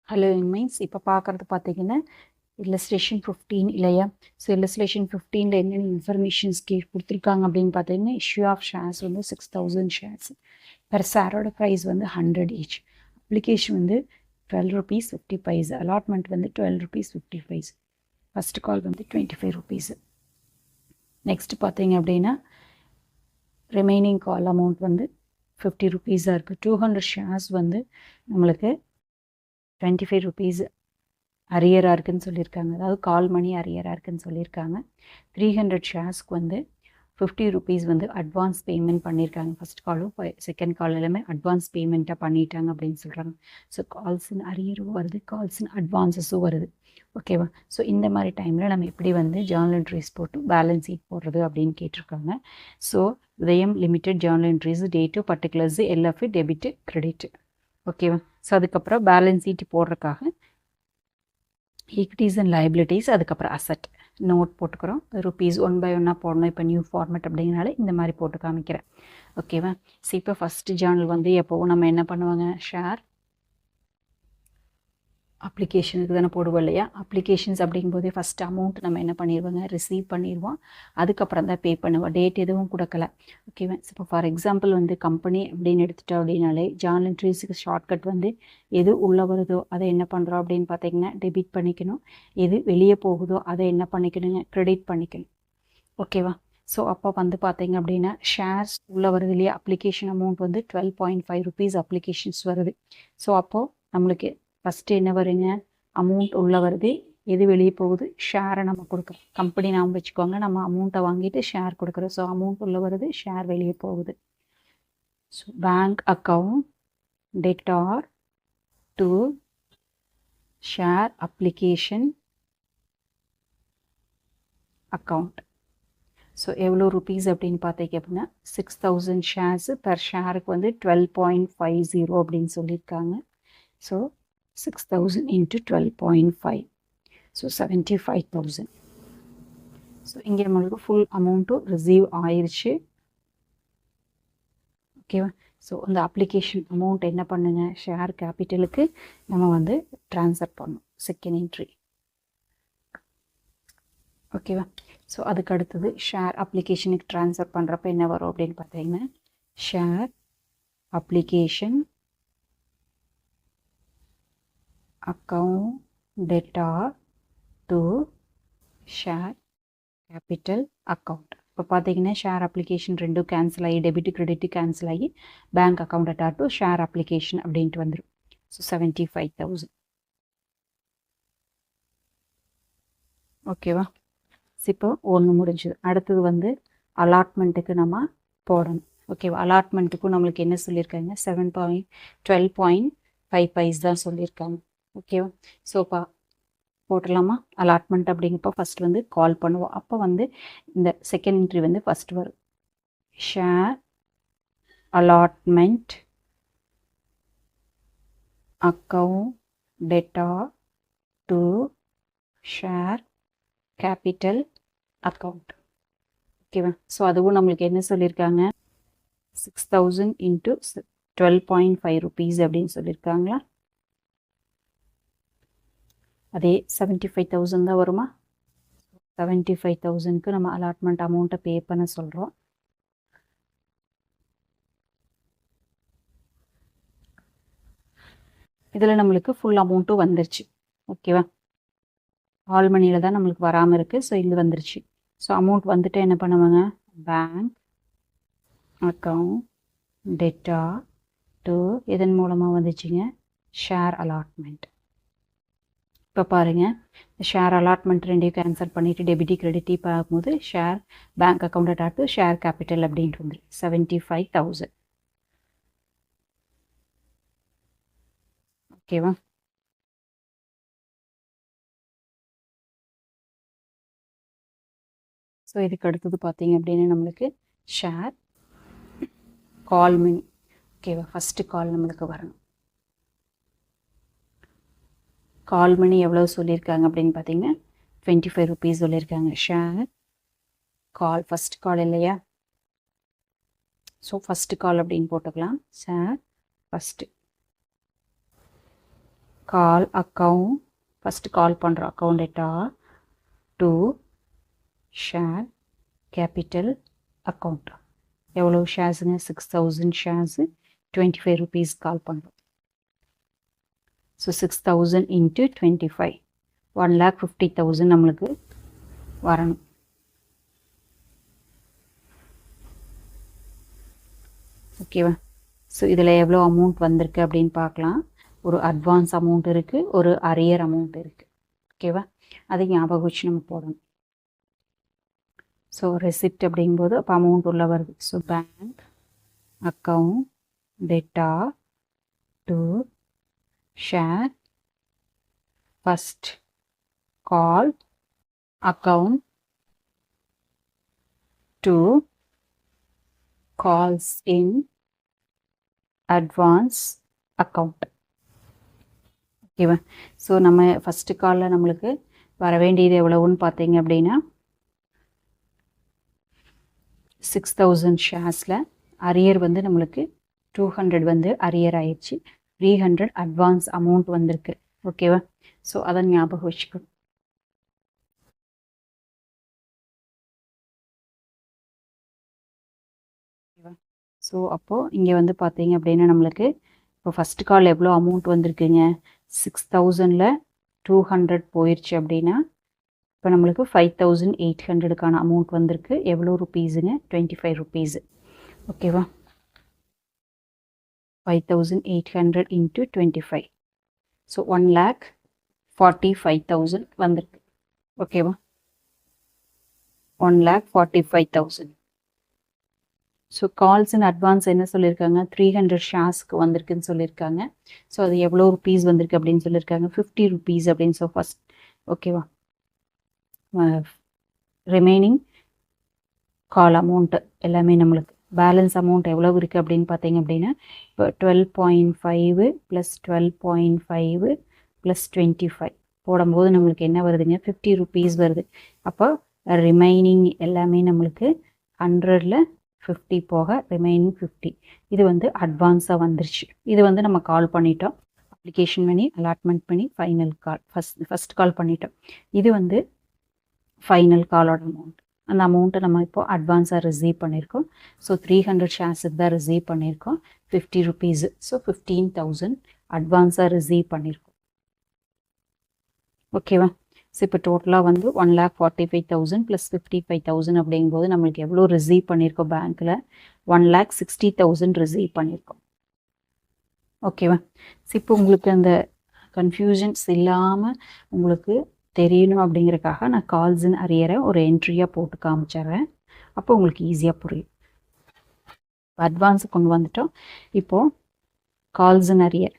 Hello means இப்போ பார்க்குறது பார்த்தீங்கன்னா இல்லஸ்ட்ரேஷன் 15 இல்லையா? ஸோ இல்லஸ்ட்ரேஷன் 15ல் என்னென்ன இன்ஃபர்மேஷன்ஸ் கொடுத்துருக்காங்க அப்படின்னு பார்த்தீங்கன்னா, இஷ்யூ ஆஃப் ஷேர்ஸ் வந்து 6000 ஷேர்ஸ், பெர் ஷேரோட ப்ரைஸ் வந்து 100 ஈச், அப்ளிகேஷன் வந்து 12 rupees 50 paise, அலாட்மெண்ட் வந்து 12 rupees 50 paise, ஃபஸ்ட் கால் வந்து 25 rupees. நெக்ஸ்ட் பார்த்தீங்க அப்படின்னா ரிமைனிங் கால் அமௌண்ட் வந்து 50 rupees இருக்குது. 200 ஷேர்ஸ் வந்து நம்மளுக்கு 25 rupees அரியராக இருக்குதுன்னு சொல்லியிருக்காங்க, அதாவது கால் மணி அரியராக இருக்குதுன்னு சொல்லியிருக்காங்க. 300 ஷேர்ஸ்க்கு வந்து 50 rupees வந்து அட்வான்ஸ் பேமெண்ட் பண்ணியிருக்காங்க. ஃபஸ்ட் காலும் செகண்ட் கால் எல்லாமே அட்வான்ஸ் பேமெண்ட்டாக பண்ணிட்டாங்க அப்படின்னு சொல்கிறாங்க. ஸோ கால்ஸ்ன்னு அரியரும் வருது, கால்ஸ்ன்னு அட்வான்ஸஸும் வருது. ஓகேவா? ஸோ இந்த மாதிரி டைமில் நம்ம எப்படி வந்து ஜேர்னல் என்ட்ரிஸ் போட்டு பேலன்ஸ் ஷீட் போடுறது அப்படின்னு கேட்டிருக்காங்க. ஸோ உதயம் limited Journal entries, date, particulars, LF, debit, credit. ஓகேவா? ஸோ அதுக்கப்புறம் பேலன்ஸ் ஷீட் போடுறதுக்காக ஈக்விட்டிஸ் அண்ட் லைபிலிட்டிஸ், அதுக்கப்புறம் அசட் நோட் போட்டுக்கிறோம். ருபீஸ் 1 by 1 போடணும். இப்போ நியூ ஃபார்மேட் அப்படிங்கிறனால இந்த மாதிரி போட்டு காமிக்கிறேன். ஓகேவா? ஸோ இப்போ ஃபஸ்ட்டு ஜேர்னல் வந்து எப்போவும் நம்ம என்ன பண்ணுவாங்க, ஷேர் அப்ளிகேஷனுக்கு தானே போடுவோம் இல்லையா? அப்ளிகேஷன்ஸ் அப்படிங்கும்போதே ஃபஸ்ட்டு அமௌண்ட் நம்ம என்ன பண்ணிடுவோங்க, ரிசீவ் பண்ணிடுவோம். அதுக்கப்புறம் தான் பே பண்ணுவோம். டேட் எதுவும் கொடுக்கல. ஓகேவா? இப்போ ஃபார் எக்ஸாம்பிள் வந்து கம்பெனி அப்படின்னு எடுத்துட்டோம் அப்படின்னாலே ஜேர்னல் என்ட்ரிஸுக்கு ஷார்ட்கட் வந்து எது உள்ளே வருதோ அதை என்ன பண்ணுறோம் அப்படின்னு பார்த்தீங்கன்னா டெபிட் பண்ணிக்கணும். எது வெளியே போகுதோ அதை என்ன பண்ணிக்கணுங்க, கிரெடிட் பண்ணிக்கணும். ஓகேவா? ஸோ அப்போ வந்து பார்த்தீங்க அப்படின்னா ஷேர்ஸ் உள்ளே வருது இல்லையா? அப்ளிகேஷன் அமௌண்ட் வந்து 12.5 rupees அப்ளிகேஷன்ஸ் வருது. ஸோ அப்போது நம்மளுக்கு ஃபஸ்ட்டு என்ன வருங்க, அமௌண்ட் உள்ளே வருது, எது வெளியே போகுது, ஷேரை நம்ம கொடுக்குறோம். கம்பெனி நாம் வச்சுக்கோங்க, நம்ம அமௌண்ட்டை வாங்கிட்டு ஷேர் கொடுக்குறோம். ஸோ அமௌண்ட் உள்ளே வருது, ஷேர் வெளியே போகுது. So bank account debtor to share application account. So எவ்வளோ ருபீஸ் அப்படின்னு பார்த்தீங்க அப்படின்னா 6000 ஷேர்ஸு, பெர் ஷேருக்கு வந்து 12.50 அப்படின்னு சொல்லியிருக்காங்க. So 6000 into 12.5, so 75,000. ஸோ இங்கே நம்மளுக்கு ஃபுல் அமௌண்ட்டும் ரிசீவ் ஆயிடுச்சு. ஓகேவா? ஸோ அந்த அப்ளிகேஷன் அமௌண்ட் என்ன பண்ணுங்க, ஷேர் கேபிட்டலுக்கு நம்ம வந்து ட்ரான்ஸ்ஃபர் பண்ணணும். Second entry. ஓகேவா? ஸோ அதுக்கு அடுத்தது ஷேர் அப்ளிகேஷனுக்கு ட்ரான்ஸ்ஃபர் பண்ணுறப்ப என்ன வரும் அப்படின்னு பார்த்தீங்கன்னா, share application account debtor to share capital account. இப்போ பார்த்தீங்கன்னா ஷேர் அப்ளிகேஷன் ரெண்டும் கேன்சல் ஆகி டெபிட் கிரெடிட்டு கேன்சல் ஆகி bank account debtor to share application அப்படின்ட்டு வந்துடும். ஸோ 75,000. ஓகேவா? இப்போ ஒன்று முடிஞ்சுது. அடுத்தது வந்து அலாட்மெண்ட்டுக்கு நம்ம போடணும். ஓகேவா? அலாட்மெண்ட்டுக்கும் நம்மளுக்கு என்ன சொல்லியிருக்காங்க, 12.5 paise தான் சொல்லியிருக்காங்க. ஓகேவா? ஸோ போட்டலாமா? அலாட்மெண்ட் அப்படிங்கப்போ ஃபஸ்ட் வந்து கால் பண்ணுவோம். அப்போ வந்து இந்த செகண்ட் என்ட்ரி வந்து ஃபஸ்ட் வரும். Share allotment account debtor to share capital account. ஓகேவா? ஸோ அதுவும் நம்மளுக்கு என்ன சொல்லியிருக்காங்க, 6000 into 12.5 rupees அப்படின்னு சொல்லியிருக்காங்களா? அதே 75,000 தான் வருமா? 75,000க்கு நம்ம அலாட்மெண்ட் அமௌண்ட்டை பே பண்ண சொல்கிறோம். இதில் நம்மளுக்கு ஃபுல் அமௌண்ட்டும் வந்துருச்சு. ஓகேவா? ஆல் மணியில் தான் நம்மளுக்கு வராமல் இருக்குது. ஸோ இது வந்துருச்சு. ஸோ அமௌண்ட் வந்துட்டு என்ன பண்ணுவாங்க, பேங்க் அக்கௌண்ட் டெட்டார் டு இதன் மூலமாக வந்துச்சுங்க, ஷேர் அலாட்மெண்ட். இப்போ பாருங்கள், ஷேர் அலாட்மெண்ட் ரெண்டையும் கேன்சல் பண்ணிவிட்டு டெபிட்டி கிரெடிட்டி பார்க்கும்போது share bank account debtor to share capital அப்படின்ட்டு வந்துடும். 75,000. ஓகேவா? ஸோ இதுக்கு அடுத்தது பார்த்தீங்க அப்படின்னா நம்மளுக்கு ஷேர் கால் மணி. ஓகேவா? ஃபஸ்ட்டு கால் நம்மளுக்கு வரணும். கால் மணி எவ்வளோ சொல்லியிருக்காங்க அப்படின்னு பார்த்தீங்கன்னா 25 rupees சொல்லியிருக்காங்க. ஷேர் கால் ஃபஸ்ட் கால் இல்லையா? ஸோ ஃபஸ்ட்டு கால் அப்படின்னு போட்டுக்கலாம். Share first call account, first call பண்ணுற account data to share capital account. எவ்வளோ ஷேர்ஸுங்க? 6000 ஷேர்ஸு 25 rupees கால் பண்ணுறோம். ஸோ 6000 இன்ட்டு 25 1,50,000 நம்மளுக்கு வரணும். ஓகேவா? ஸோ இதில் எவ்வளோ அமௌண்ட் வந்திருக்கு அப்படின்னு பார்க்கலாம். ஒரு அட்வான்ஸ் அமௌண்ட் இருக்குது, ஒரு அரியர் அமௌண்ட் இருக்குது. ஓகேவா? அதை ஞாபகம் வச்சு நம்ம போடணும். ஸோ ரெசிப்ட் அப்படிங்கும்போது அப்போ அமௌண்ட் உள்ள வருது. So bank account data to share first call account to calls in advance account. ஓகேவா? ஸோ நம்ம ஃபஸ்ட்டு காலில் நம்மளுக்கு வர வேண்டியது எவ்வளவுன்னு பார்த்தீங்க அப்படின்னா 6000 ஷேர்ஸில் அரியர் வந்து நம்மளுக்கு 200 வந்து அரியர் ஆயிடுச்சு. 300 அட்வான்ஸ் அமௌண்ட் வந்திருக்கு. ஓகேவா? ஸோ அதை ஞாபகம் வச்சுக்கணும். ஸோ அப்போது இங்கே வந்து பார்த்தீங்க அப்படின்னா நம்மளுக்கு இப்போ ஃபஸ்ட்டு கால் எவ்வளோ அமௌண்ட் வந்திருக்குங்க? 6000ல் 200 போயிடுச்சு அப்படின்னா இப்போ நம்மளுக்கு 5800க்கான அமௌண்ட் வந்திருக்கு. எவ்வளோ ருப்பீஸுங்க? 25 rupees. ஓகேவா? 5800 இன்ட்டு 25. ஸோ 1,45,000 வந்திருக்கு. ஓகேவா? 1,45,000. ஸோ கால்ஸ் இன் அட்வான்ஸ் என்ன சொல்லியிருக்காங்க? 300 ஷேர்ஸ்க்கு வந்திருக்குன்னு சொல்லியிருக்காங்க. ஸோ அது எவ்வளோ ருப்பீஸ் வந்திருக்கு அப்படின்னு சொல்லியிருக்காங்க? 50 rupees அப்படின்னு. ஸோ ஃபஸ்ட் ஓகேவா? ரிமைனிங் கால் அமௌண்ட்டு எல்லாமே நம்மளுக்கு பேலன்ஸ் அமௌண்ட் எவ்வளோ இருக்குது அப்படின்னு பார்த்தீங்க அப்படின்னா இப்போ 12.5 + 12.5 + 25 போடும்போது நம்மளுக்கு என்ன வருதுங்க? 50 rupees வருது. அப்போ ரிமைனிங் எல்லாமே நம்மளுக்கு 100ல் 50 போக ரிமைனிங் 50. இது வந்து அட்வான்ஸாக வந்துருச்சு. இது வந்து நம்ம கால் பண்ணிட்டோம், அப்ளிகேஷன் பண்ணி அலாட்மெண்ட் பண்ணி ஃபைனல் கால் ஃபஸ்ட் கால் பண்ணிட்டோம். இது வந்து ஃபைனல் காலோட அமௌண்ட். அந்த அமௌண்ட்டை நம்ம இப்போ அட்வான்ஸாக ரிசீவ் பண்ணியிருக்கோம். ஸோ 300 ஷேர்ஸுக்கு தான் ரிசீவ் பண்ணியிருக்கோம். 50 rupees. ஸோ 15,000 அட்வான்ஸாக ரிசீவ் பண்ணியிருக்கோம். ஓகேவா? ஸோ இப்போ டோட்டலாக வந்து 1,45,000 + 55,000 அப்படிங்கும்போது நம்மளுக்கு எவ்வளோ ரிசீவ் பண்ணியிருக்கோம்? பேங்க்கில் 1,60,000 ரிசீவ் பண்ணியிருக்கோம். ஓகேவா? ஸோ இப்போ உங்களுக்கு அந்த கன்ஃபியூஷன்ஸ் இல்லாமல் உங்களுக்கு தெரியணும் அப்படிங்கிறக்காக நான் கால்ஸ் இன் அரியரை ஒரு என்ட்ரியாக போட்டு காமிச்சிட்றேன். அப்போ உங்களுக்கு ஈஸியாக புரியும். அட்வான்ஸு கொண்டு வந்துட்டோம். இப்போது கால்ஸ் இன் அரியர்,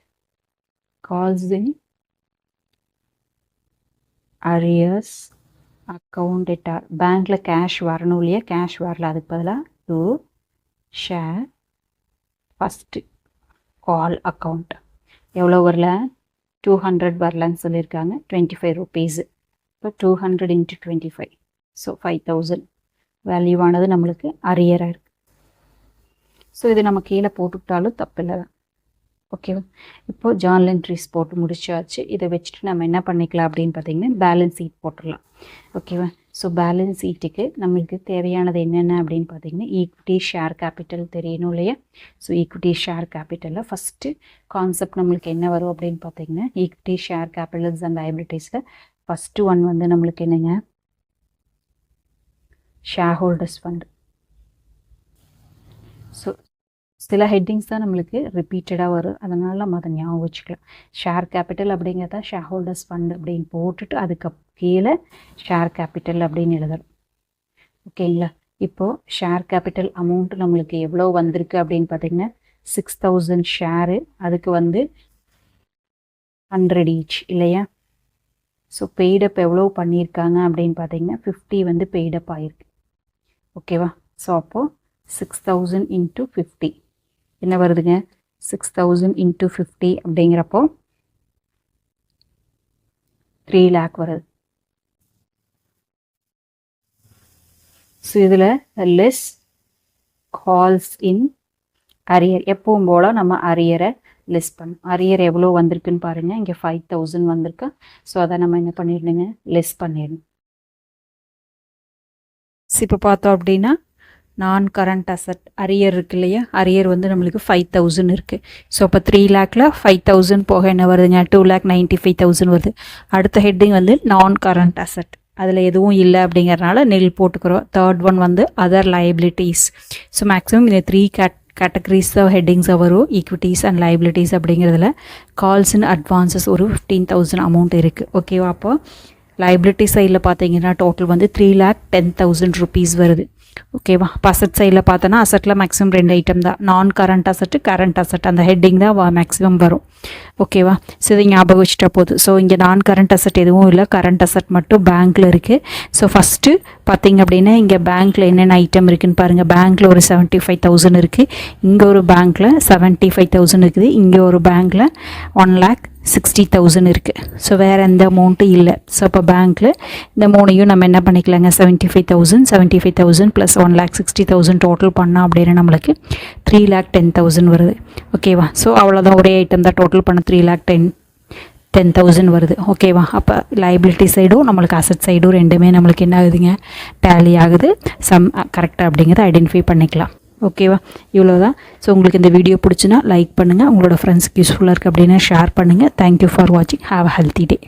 கால்ஸ் இன் அரியர்ஸ் அக்கௌண்ட் டேட்டா. பேங்க்கில் கேஷ் வரணும் இல்லையா? கேஷ் வரல, அதுக்கு பதிலாக to share first call account. எவ்வளோ வரல? 200 வரலன்னு சொல்லியிருக்காங்க. 25 rupees. இப்போ 200 இன்ட்டு 25. ஸோ 5000 வேல்யூவானது நம்மளுக்கு அரியராக இருக்குது. ஸோ இது நம்ம கீழே போட்டுக்கிட்டாலும் தப்பில்லை தான். ஓகேவா? இப்போது ஜர்னல் என்ட்ரிஸ் போட்டு முடிச்சாச்சு. இதை வச்சுட்டு நம்ம என்ன பண்ணிக்கலாம் அப்படின்னு பார்த்தீங்கன்னா பேலன்ஸ் ஷீட் போட்டுடலாம். ஓகேவா? ஸோ பேலன்ஸ் ஷீட்டுக்கு நம்மளுக்கு தேவையானது என்னென்ன அப்படின்னு பார்த்தீங்கன்னா ஈக்விட்டி ஷேர் கேபிட்டல் தெரியணும் இல்லையா? ஸோ ஈக்விட்டி ஷேர் கேபிட்டலில் ஃபஸ்ட்டு கான்செப்ட் நம்மளுக்கு என்ன வரும் அப்படின்னு பார்த்தீங்கன்னா ஈக்விட்டி ஷேர் கேபிட்டல்ஸ் அண்ட் லைபிலிட்டிஸில் ஃபஸ்ட்டு ஒன் வந்து நம்மளுக்கு என்னங்க? Shareholders fund. ஸோ சில ஹெட்டிங்ஸ் தான் நம்மளுக்கு ரிப்பீட்டடாக வரும், அதனால் நம்ம அதை ஞாபகம் வச்சுக்கலாம். ஷேர் கேபிட்டல் அப்படிங்கிறத ஷேர் ஹோல்டர்ஸ் ஃபண்ட் அப்படின்னு போட்டுட்டு அதுக்கு கீழே ஷேர் கேபிட்டல் அப்படின்னு எழுதணும். ஓகேங்களா? இப்போது ஷேர் கேபிட்டல் அமௌண்ட் நம்மளுக்கு எவ்வளோ வந்திருக்கு அப்படின்னு பார்த்தீங்கன்னா 6000 ஷேரு, அதுக்கு வந்து 100 each இல்லையா? ஸோ பெய்டப் எவ்வளோ பண்ணியிருக்காங்க அப்படின்னு பார்த்தீங்கன்னா 50 வந்து பெய்டப் ஆகிருக்கு. ஓகேவா? ஸோ அப்போது 6000 இன்ட்டு 50 என்ன வருதுங்க? 6000 இன்ட்டு 50 அப்படிங்கிறப்போ 3 lakh வருது. ஸோ இதில் லெஸ் கால்ஸ் இன் அரியர் எப்பவும் போல் நம்ம அரியரை லிஸ்ட் பண்ணணும். அரியர் எவ்வளோ வந்திருக்குன்னு பாருங்கள். இங்கே 5000 வந்திருக்கு. ஸோ அதை நம்ம என்ன பண்ணிடணுங்க, லிஸ்ட் பண்ணிடணும். இப்போ பார்த்தோம் அப்படின்னா நான் கரண்ட் அசட் அரியர் இருக்கு இல்லையா, அரியர் வந்து நம்மளுக்கு 5000 இருக்குது. ஸோ அப்போ 3 lakhல 5000 போக என்ன வருதுங்க, 2,95,000 வருது. அடுத்த ஹெட்டிங் வந்து நான் கரண்ட் அசட், அதில் எதுவும் இல்லை அப்படிங்கிறனால நெல் போட்டுக்கிறோம். தேர்ட் ஒன் வந்து அதர் லைபிலிட்டிஸ். ஸோ மேக்ஸிமம் இந்த 3 கேட்டகரிஸ் தான் ஹெட்டிங்ஸாக வரும், ஈக்விட்டிஸ் அண்ட் லைபிலிட்டிஸ் அப்படிங்கிறதுல. கால்ஸ் அண்ட் அட்வான்சஸ் ஒரு 15,000 அமௌண்ட் இருக்குது. ஓகேவா, அப்போ லைபிலிட்டி சைடில் பார்த்தீங்கன்னா டோட்டல் வந்து 3,10,000 rupees வருது. ஓகேவா, இப்போ அசட் சைடில் பார்த்தோன்னா அசட்டில் மேக்ஸிமம் 2 ஐட்டம் தான், நான் கரண்ட் அசட்டு, கரண்ட் அசட். அந்த ஹெட்டிங் தான் மேக்ஸிமம் வரும். ஓகேவா, ஸோ இதை ஞாபகம் வச்சுட்டா போதும். ஸோ இங்கே நான் கரண்ட் அசட் எதுவும் இல்லை, கரண்ட் அசட் மட்டும் பேங்க்கில் இருக்குது. ஸோ ஃபஸ்ட்டு பார்த்தீங்க அப்படின்னா இங்கே பேங்க்கில் என்னென்ன ஐட்டம் இருக்குதுன்னு பாருங்கள். பேங்க்கில் ஒரு 75,000 இருக்குது, இங்கே ஒரு பேங்க்கில் 75,000 இருக்குது, இங்கே ஒரு பேங்க்கில் 1,60,000 இருக்குது. ஸோ வேறு எந்த அமௌண்ட்டும் இல்லை. ஸோ இப்போ பேங்க்கில் இந்த மூணையும் நம்ம என்ன பண்ணிக்கலாங்க, 75,000 ப்ளஸ் 1,60,000 டோட்டல் பண்ணோம் அப்படின்னா நம்மளுக்கு 3,10,000 வருது. ஓகேவா, ஸோ அவ்வளோதான், ஒரே ஐட்டம் தான் டோட்டல் பண்ண 3,10,000 வருது. ஓகேவா, அப்போ லைபிலிட்டி சைடும் நம்மளுக்கு அசட் சைடும் ரெண்டுமே நம்மளுக்கு என்ன ஆகுதுங்க, டேலி ஆகுது. கரெக்டாக அப்படிங்கிறத ஐடென்டிஃபை பண்ணிக்கலாம். ஓகேவா, இவ்வளோ தான். ஸோ உங்களுக்கு இந்த வீடியோ பிடிச்சுன்னா லைக் பண்ணுங்கள், உங்களோட ஃப்ரெண்ட்ஸ்க்கு யூஸ்ஃபுல்லாக இருக்குது அப்படின்னா ஷேர் பண்ணுங்கள். தேங்க்யூ ஃபார் வாட்சிங். Have a healthy day.